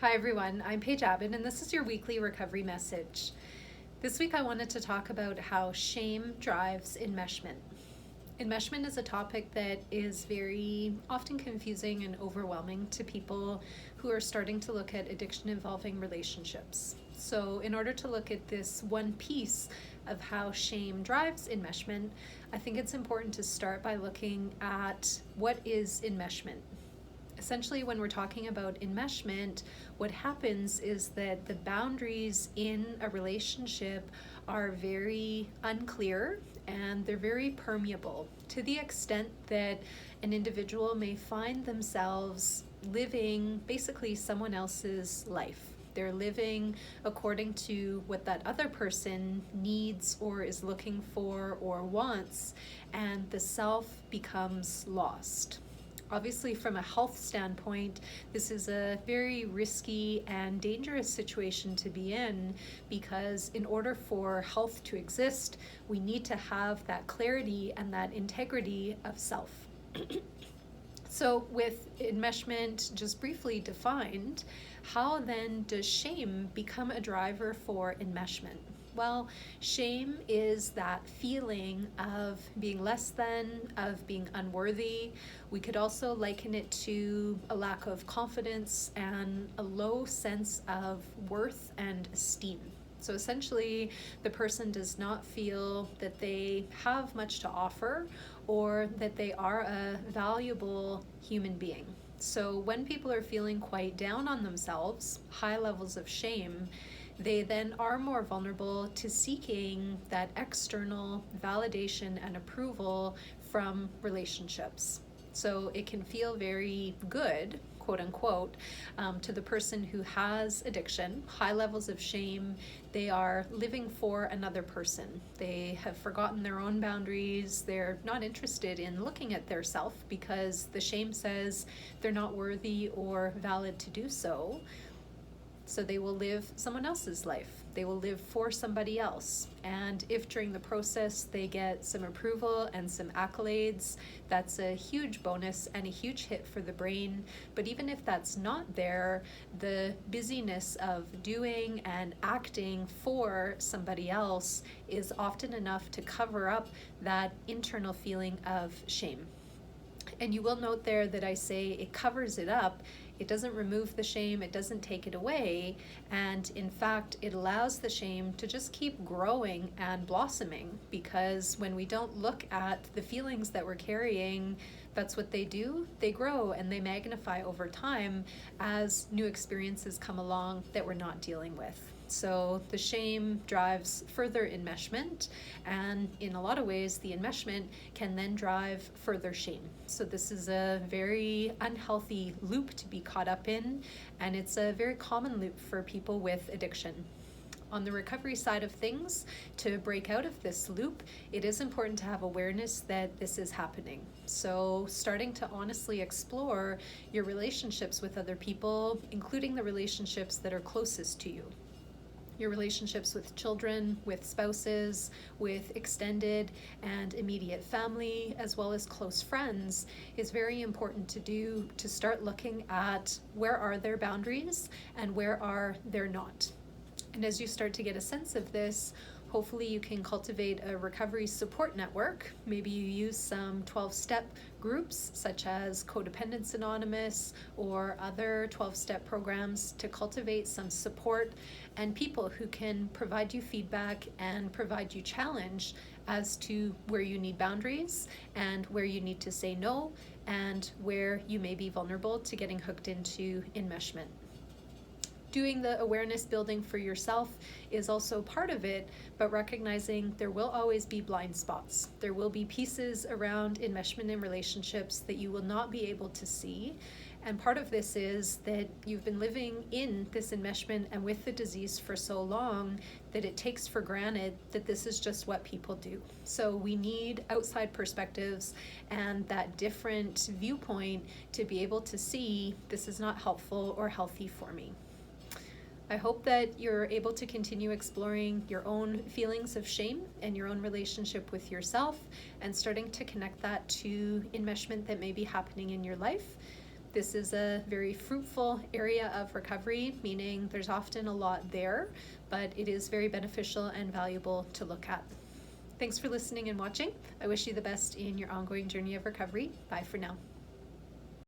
Hi everyone, I'm Paige Abbott and this is your weekly recovery message. This week I wanted to talk about how shame drives enmeshment. Enmeshment is a topic that is very often confusing and overwhelming to people who are starting to look at addiction involving relationships. So in order to look at this one piece of how shame drives enmeshment, I think it's important to start by looking at what is enmeshment. Essentially, when we're talking about enmeshment, what happens is that the boundaries in a relationship are very unclear and they're very permeable to the extent that an individual may find themselves living basically someone else's life. They're living according to what that other person needs or is looking for or wants, and the self becomes lost. Obviously, from a health standpoint, this is a very risky and dangerous situation to be in because in order for health to exist, we need to have that clarity and that integrity of self. So with enmeshment just briefly defined, how then does shame become a driver for enmeshment? Well, shame is that feeling of being less than, of being unworthy. We could also liken it to a lack of confidence and a low sense of worth and esteem. So essentially, the person does not feel that they have much to offer or that they are a valuable human being. So when people are feeling quite down on themselves, high levels of shame, they then are more vulnerable to seeking that external validation and approval from relationships. So it can feel very good, quote unquote, to the person who has addiction, high levels of shame. They are living for another person. They have forgotten their own boundaries. They're not interested in looking at their self because the shame says they're not worthy or valid to do so. So they will live someone else's life. They will live for somebody else. And if during the process they get some approval and some accolades, that's a huge bonus and a huge hit for the brain. But even if that's not there, the busyness of doing and acting for somebody else is often enough to cover up that internal feeling of shame. And you will note there that I say it covers it up. It doesn't remove the shame, it doesn't take it away, and in fact, it allows the shame to just keep growing and blossoming, because when we don't look at the feelings that we're carrying, that's what they do. They grow and they magnify over time as new experiences come along that we're not dealing with. So the shame drives further enmeshment, and in a lot of ways, the enmeshment can then drive further shame. So this is a very unhealthy loop to be caught up in, and it's a very common loop for people with addiction. On the recovery side of things, to break out of this loop, it is important to have awareness that this is happening. So starting to honestly explore your relationships with other people, including the relationships that are closest to you. Your relationships with children, with spouses, with extended and immediate family, as well as close friends, is very important to do, to start looking at where are their boundaries and where are there not. And as you start to get a sense of this, hopefully you can cultivate a recovery support network. Maybe you use some 12-step groups such as Codependence Anonymous or other 12-step programs to cultivate some support and people who can provide you feedback and provide you challenge as to where you need boundaries and where you need to say no and where you may be vulnerable to getting hooked into enmeshment. Doing the awareness building for yourself is also part of it, but recognizing there will always be blind spots. There will be pieces around enmeshment in relationships that you will not be able to see. And part of this is that you've been living in this enmeshment and with the disease for so long that it takes for granted that this is just what people do. So we need outside perspectives and that different viewpoint to be able to see this is not helpful or healthy for me. I hope that you're able to continue exploring your own feelings of shame and your own relationship with yourself and starting to connect that to enmeshment that may be happening in your life. This is a very fruitful area of recovery, meaning there's often a lot there, but it is very beneficial and valuable to look at. Thanks for listening and watching. I wish you the best in your ongoing journey of recovery. Bye for now.